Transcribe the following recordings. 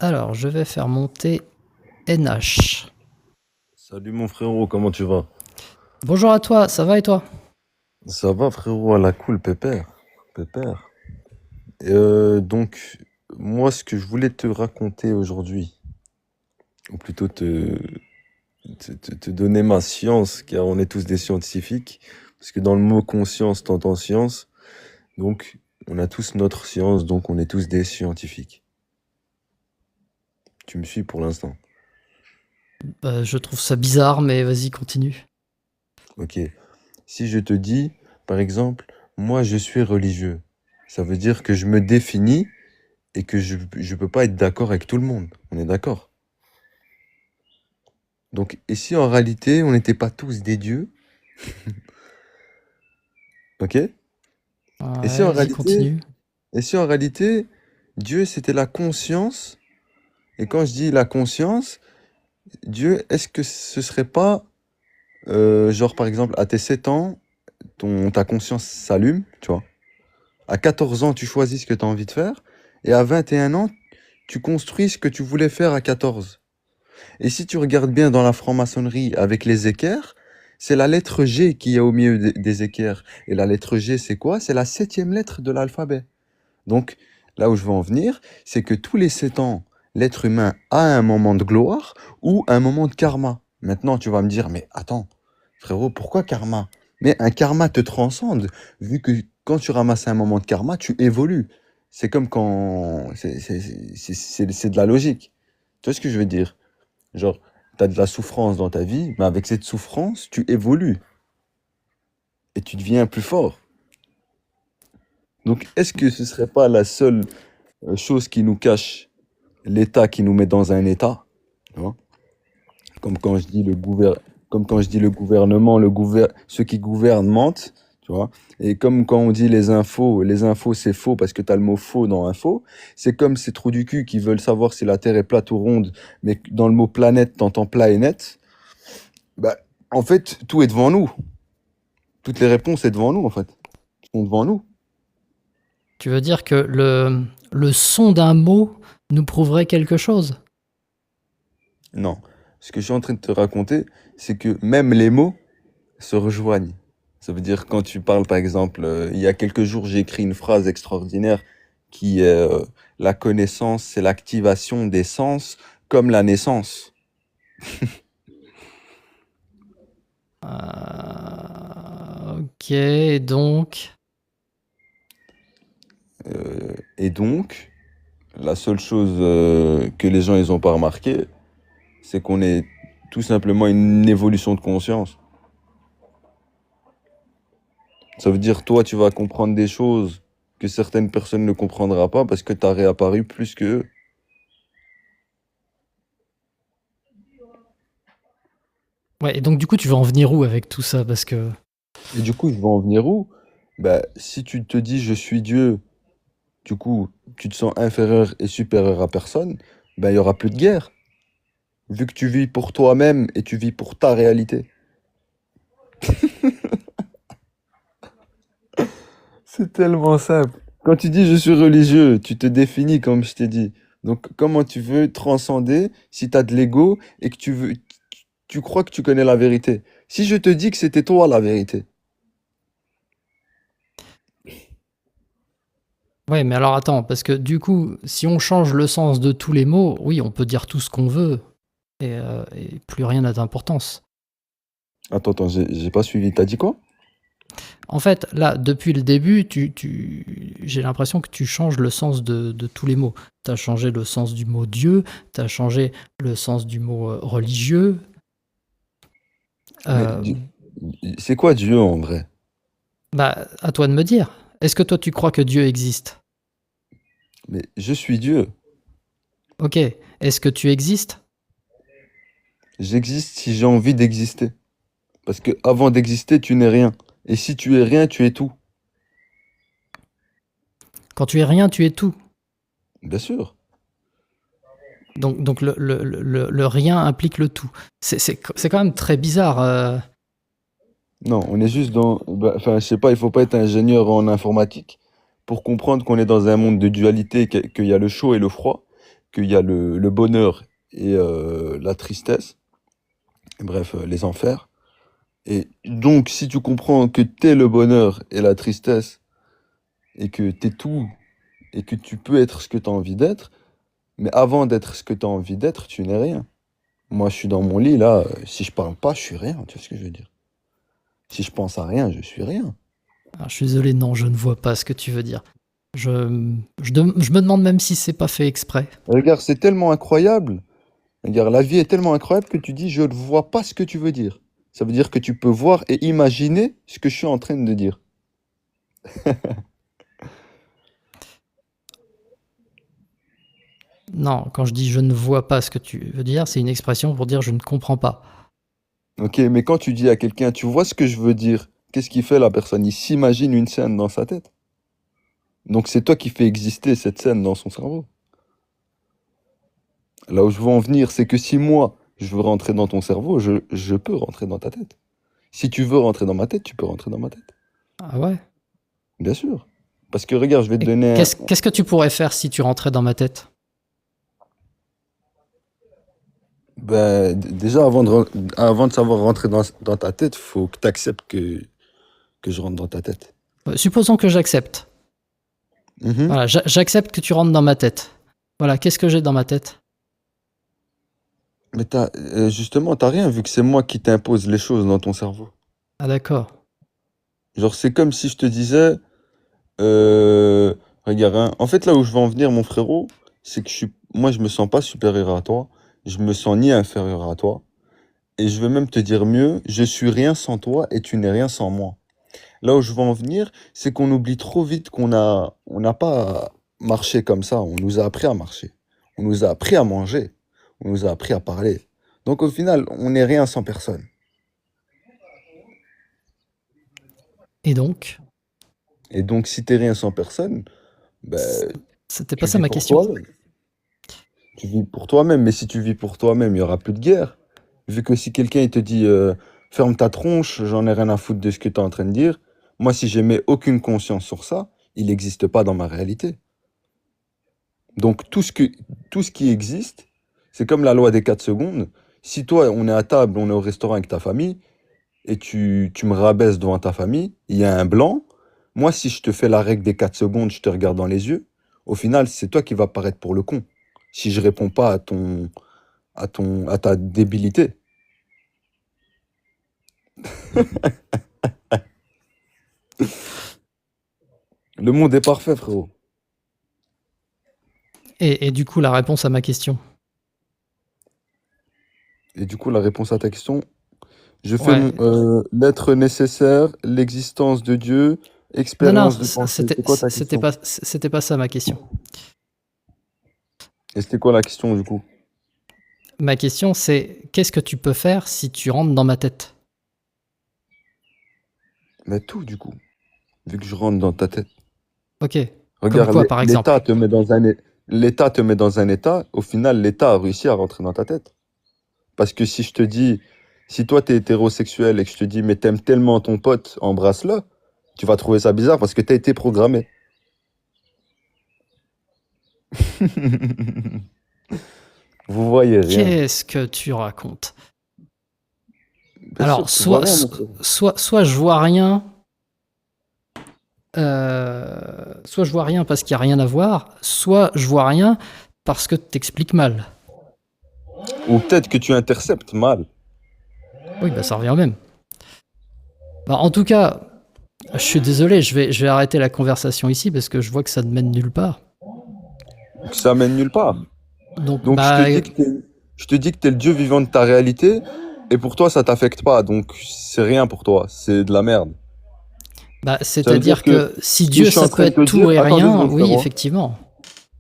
Alors, je vais faire monter NH. Salut mon frérot, comment tu vas? Bonjour à toi, ça va et toi? Ça va frérot, à la cool, pépère. Pépère. Donc, moi ce que je voulais te raconter aujourd'hui, ou plutôt te donner ma science, car on est tous des scientifiques, parce que dans le mot conscience, t'entends science, donc on a tous notre science, donc on est tous des scientifiques. Tu me suis pour l'instant? Je trouve ça bizarre, mais vas-y, continue. Ok. Si je te dis, par exemple, moi je suis religieux, ça veut dire que je me définis et que je peux pas être d'accord avec tout le monde. On est d'accord? Donc, et si en réalité, on n'était pas tous des dieux, ok? Et si Ouais, en vas-y, réalité, continue. et si en réalité, Dieu, c'était la conscience, et quand je dis la conscience, Dieu, est-ce que ce serait pas, genre par exemple, à tes 7 ans, ta conscience s'allume, tu vois? À 14 ans, tu choisis ce que tu as envie de faire, et à 21 ans, tu construis ce que tu voulais faire à 14. Et si tu regardes bien dans la franc-maçonnerie avec les équerres, c'est la lettre G qui est au milieu des équerres. Et la lettre G, c'est quoi? C'est la septième lettre de l'alphabet. Donc, là où je veux en venir, c'est que tous les 7 ans, l'être humain a un moment de gloire ou un moment de karma. Maintenant, tu vas me dire, mais attends, frérot, pourquoi karma? Mais un karma te transcende, vu que quand tu ramasses un moment de karma, tu évolues. C'est comme quand... C'est de la logique. Tu vois ce que je veux dire? Genre, tu as de la souffrance dans ta vie, mais avec cette souffrance, tu évolues et tu deviens plus fort. Donc, est-ce que ce serait pas la seule chose qui nous cache l'état qui nous met dans un état? Tu vois. Comme quand je dis comme quand je dis le gouvernement, ceux qui gouvernent mentent, tu vois. Et comme quand on dit les infos c'est faux parce que tu as le mot faux dans info, c'est comme ces trous du cul qui veulent savoir si la Terre est plate ou ronde, mais que dans le mot planète, t'entends plat et net. Bah, en fait, tout est devant nous. Toutes les réponses sont devant nous, en fait. Sont devant nous. Tu veux dire que le son d'un mot nous prouverait quelque chose? Non. Ce que je suis en train de te raconter, c'est que même les mots se rejoignent. Ça veut dire quand tu parles, par exemple, il y a quelques jours, j'ai écrit une phrase extraordinaire qui est la connaissance, c'est l'activation des sens comme la naissance. Ok, donc... Et donc, la seule chose que les gens ils ont pas remarqué, c'est qu'on est tout simplement une évolution de conscience. Ça veut dire, toi, tu vas comprendre des choses que certaines personnes ne comprendront pas parce que tu as réapparu plus que eux. Ouais, et donc du coup, tu veux en venir où avec tout ça? Parce que... Et du coup, je vais en venir où? Bah, si tu te dis je suis Dieu, du coup, tu te sens inférieur et supérieur à personne, ben, il y aura plus de guerre. Vu que tu vis pour toi-même et tu vis pour ta réalité. C'est tellement simple. Quand tu dis je suis religieux, tu te définis comme je t'ai dit. Donc, comment tu veux transcender si tu as de l'ego et que tu crois que tu connais la vérité? Si je te dis que c'était toi la vérité. Ouais, mais alors attends, parce que du coup, si on change le sens de tous les mots, oui, on peut dire tout ce qu'on veut, et plus rien n'a d'importance. Attends, j'ai pas suivi. T'as dit quoi? En fait, là, depuis le début, j'ai l'impression que tu changes le sens de tous les mots. Tu as changé le sens du mot Dieu, tu as changé le sens du mot religieux. Mais Euh, c'est quoi Dieu en vrai? Bah, à toi de me dire. Est-ce que toi, tu crois que Dieu existe? Mais je suis Dieu. Ok. Est-ce que tu existes? J'existe si j'ai envie d'exister. Parce que avant d'exister, tu n'es rien. Et si tu es rien, tu es tout. Quand tu es rien, tu es tout. Bien sûr. Donc le rien implique le tout. C'est quand même très bizarre. Non, on est juste dans... Enfin, je sais pas, il faut pas être ingénieur en informatique pour comprendre qu'on est dans un monde de dualité, qu'il y a le chaud et le froid. qu'il y a le bonheur et la tristesse, bref, les enfers. Et donc, si tu comprends que t'es le bonheur et la tristesse, et que t'es tout, et que tu peux être ce que tu as envie d'être, mais avant d'être ce que tu as envie d'être, tu n'es rien. Moi, je suis dans mon lit, là, si je parle pas, je suis rien, tu vois ce que je veux dire? Si je pense à rien, je suis rien. Alors, je suis désolé, non, je ne vois pas ce que tu veux dire. Je me demande même si c'est pas fait exprès. Regarde, c'est tellement incroyable. Regarde, la vie est tellement incroyable que tu dis, je ne vois pas ce que tu veux dire. Ça veut dire que tu peux voir et imaginer ce que je suis en train de dire. Non, quand je dis je ne vois pas ce que tu veux dire, c'est une expression pour dire je ne comprends pas. Ok, mais quand tu dis à quelqu'un, tu vois ce que je veux dire, qu'est-ce qu'il fait la personne? Il s'imagine une scène dans sa tête. Donc c'est toi qui fais exister cette scène dans son cerveau. Là où je veux en venir, c'est que si moi, je veux rentrer dans ton cerveau, je peux rentrer dans ta tête. Si tu veux rentrer dans ma tête, tu peux rentrer dans ma tête. Ah ouais? Bien sûr. Parce que regarde, je vais te Et donner un... qu'est-ce que tu pourrais faire si tu rentrais dans ma tête? Ben, déjà, avant de savoir rentrer dans ta tête, faut que tu acceptes que je rentre dans ta tête. Supposons que j'accepte. Mhm. Voilà, j'accepte que tu rentres dans ma tête. Voilà, qu'est-ce que j'ai dans ma tête? Mais justement, t'as rien vu que c'est moi qui t'impose les choses dans ton cerveau. Ah d'accord. Genre, c'est comme si je te disais, euh, regarde, hein, en fait, là où je veux en venir, mon frérot, c'est que moi, je me sens pas supérieur à toi. Je me sens ni inférieur à toi. Et je vais même te dire mieux, je suis rien sans toi et tu n'es rien sans moi. Là où je veux en venir, c'est qu'on oublie trop vite on n'a pas marché comme ça. On nous a appris à marcher. On nous a appris à manger. On nous a appris à parler. Donc au final, on n'est rien sans personne. Et donc? Et donc si t'es rien sans personne, ben, C'était pas tu ça vis ma pour question. toi-même. Tu vis pour toi-même. Mais si tu vis pour toi-même, il y aura plus de guerre. Vu que si quelqu'un il te dit ferme ta tronche, j'en ai rien à foutre de ce que tu es en train de dire. Moi, si j'émets aucune conscience sur ça, il n'existe pas dans ma réalité. Donc tout ce qui existe, c'est comme la loi des 4 secondes. Si toi, on est à table, on est au restaurant avec ta famille, et tu me rabaisses devant ta famille, il y a un blanc. Moi, si je te fais la règle des 4 secondes, je te regarde dans les yeux, au final, c'est toi qui vas paraître pour le con. Si je réponds pas à ta débilité. Le monde est parfait, frérot. Et du coup, la réponse à ma question. Et du coup, la réponse à ta question, je fais Ouais. l'être nécessaire, l'existence de Dieu, Non, non, expérience de pensée. C'est quoi ta question? c'était pas ça ma question. Et c'était quoi la question du coup? Ma question, c'est qu'est-ce que tu peux faire si tu rentres dans ma tête? Mais tout du coup, vu que je rentre dans ta tête. Ok. Comme Regarde, quoi, par exemple? l'État te met dans un état, au final, l'État a réussi à rentrer dans ta tête. Parce que si je te dis, si toi t'es hétérosexuel et que je te dis, mais t'aimes tellement ton pote, embrasse-le, tu vas trouver ça bizarre parce que t'as été programmé. Vous voyez rien. Qu'est-ce que tu racontes? Bien sûr Alors, que tu vois rien, mon frère. soit je vois rien, soit je vois rien parce qu'il n'y a rien à voir, soit je vois rien parce que t'expliques mal. Ou peut-être que tu interceptes mal. Oui, bah ça revient au même. Bah, en tout cas, je suis désolé, je vais arrêter la conversation ici parce que je vois que ça ne mène nulle part. Que ça mène nulle part. Donc, Donc je te dis que t'es le Dieu vivant de ta réalité, et pour toi ça t'affecte pas, donc c'est rien pour toi, c'est de la merde. Ça veut dire c'est-à-dire que que si ce que je Dieu suis en ça peut train de te être dire, tout et attends deux rien, secondes oui, frérot, hein. effectivement.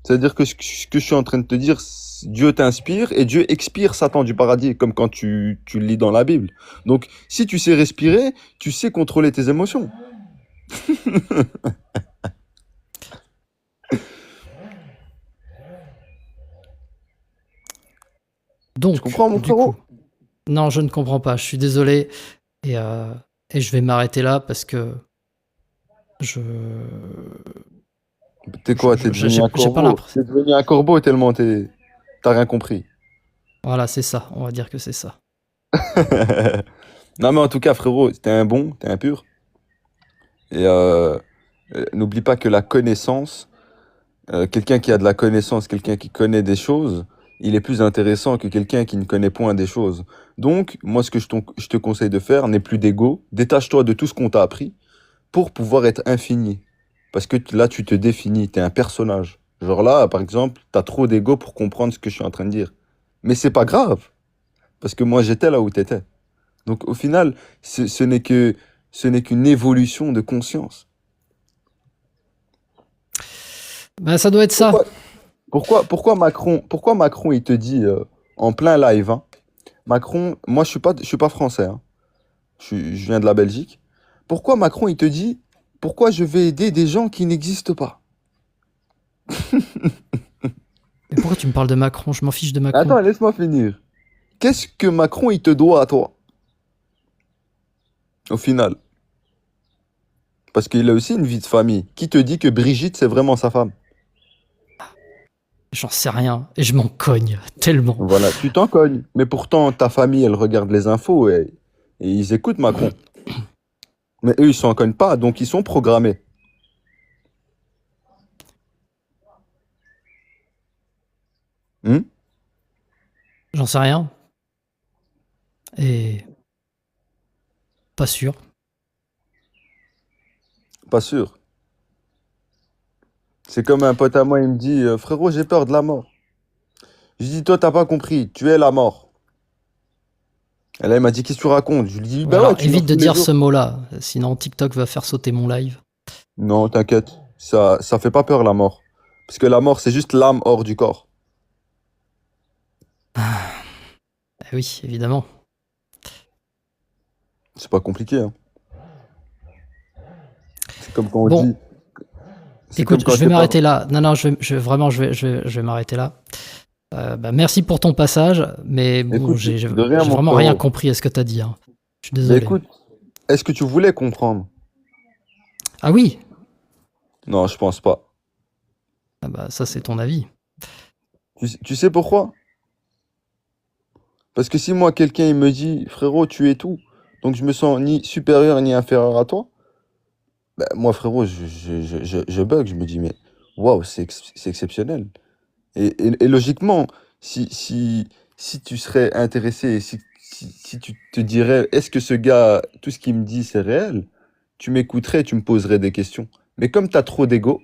C'est-à-dire que ce que je suis en train de te dire, Dieu t'inspire et Dieu expire Satan du paradis, comme quand tu le lis dans la Bible. Donc si tu sais respirer, tu sais contrôler tes émotions. Tu Donc, comprends mon du coup, frérot? non, je ne comprends pas, je suis désolé et, euh, et je vais m'arrêter là parce que je T'es quoi? T'es devenu un j'ai pas corbeau. l'impression. T'es devenu un corbeau tellement t'es... T'as rien compris. Voilà, c'est ça. On va dire que c'est ça. Non, mais en tout cas, frérot, t'es un bon, t'es un pur. Et n'oublie pas que la connaissance, quelqu'un qui a de la connaissance, quelqu'un qui connaît des choses, il est plus intéressant que quelqu'un qui ne connaît point des choses. Donc, moi, ce que je te conseille de faire, n'est plus d'ego, détache-toi de tout ce qu'on t'a appris pour pouvoir être infini. Parce que là, tu te définis, t'es un personnage. Genre là, par exemple, t'as trop d'ego pour comprendre ce que je suis en train de dire. Mais c'est pas grave, parce que moi, j'étais là où t'étais. Donc, au final, ce n'est qu'une évolution de conscience. Ben, ça doit être ça. Pourquoi, pourquoi Macron, il te dit en plein live, hein, Macron, moi, je suis pas français, hein, je viens de la Belgique. Pourquoi Macron, il te dit, pourquoi je vais aider des gens qui n'existent pas? Mais pourquoi tu me parles de Macron? Je m'en fiche de Macron. Attends, laisse-moi finir. Qu'est-ce que Macron, il te doit à toi, au final? Parce qu'il a aussi une vie de famille. Qui te dit que Brigitte, c'est vraiment sa femme? J'en sais rien. Et je m'en cogne tellement. Voilà, tu t'en cognes. Mais pourtant, ta famille, elle regarde les infos et ils écoutent Macron. Mais eux, ils s'en cognent pas, donc ils sont programmés. Hmm. J'en sais rien. Et pas sûr. Pas sûr. C'est comme un pote à moi, il me dit, frérot, j'ai peur de la mort. Je dis, toi, t'as pas compris, tu es la mort. Et là, il m'a dit, qu'est-ce que tu racontes? Je lui dis, Ouais, bah ouais, alors tu meurs évite de tous les dire ce jours. mot-là. Sinon TikTok va faire sauter mon live. Non, t'inquiète, ça fait pas peur la mort. Parce que la mort, c'est juste l'âme hors du corps. Eh oui, évidemment. C'est pas compliqué, hein. C'est comme quand on Bon, dit, c'est comme écoute, quand je vais tes parents. m'arrêter là. Non, non, vraiment, je vais m'arrêter là. Bah, merci pour ton passage, mais bon, Écoute, de rien, j'ai mon vraiment rien frérot. compris à ce que t'as dit, hein. Je suis Mais désolé. écoute, est-ce que tu voulais comprendre? Ah oui, Non, je pense pas. ah bah, ça c'est ton avis. Tu sais pourquoi? Parce que si moi, quelqu'un, il me dit, frérot, tu es tout, donc je me sens ni supérieur ni inférieur à toi, bah, moi, frérot, je bug, je me dis, mais waouh, c'est exceptionnel. Et logiquement, si, si, si tu serais intéressé, si tu te dirais, est-ce que ce gars, tout ce qu'il me dit, c'est réel, tu m'écouterais, tu me poserais des questions. Mais comme tu as trop d'ego,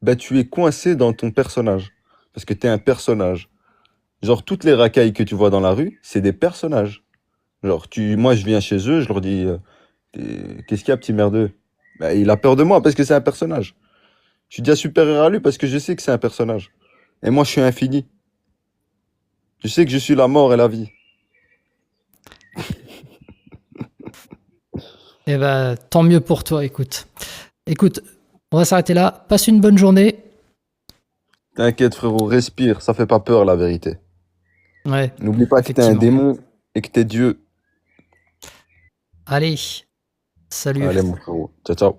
bah, tu es coincé dans ton personnage. Parce que tu es un personnage. Genre, toutes les racailles que tu vois dans la rue, c'est des personnages. Genre, moi, je viens chez eux, je leur dis, qu'est-ce qu'il y a, petit merdeux? Bah, il a peur de moi parce que c'est un personnage. Je suis déjà supérieur à lui parce que je sais que c'est un personnage. Et moi, je suis infini. Je sais que je suis la mort et la vie. Eh bah, tant mieux pour toi, écoute. Écoute, on va s'arrêter là. Passe une bonne journée. T'inquiète, frérot, respire, ça fait pas peur, la vérité. Ouais, N'oublie pas que t'es un effectivement. démon et que t'es Dieu. Allez, salut. Allez, mon frérot. Ciao, ciao.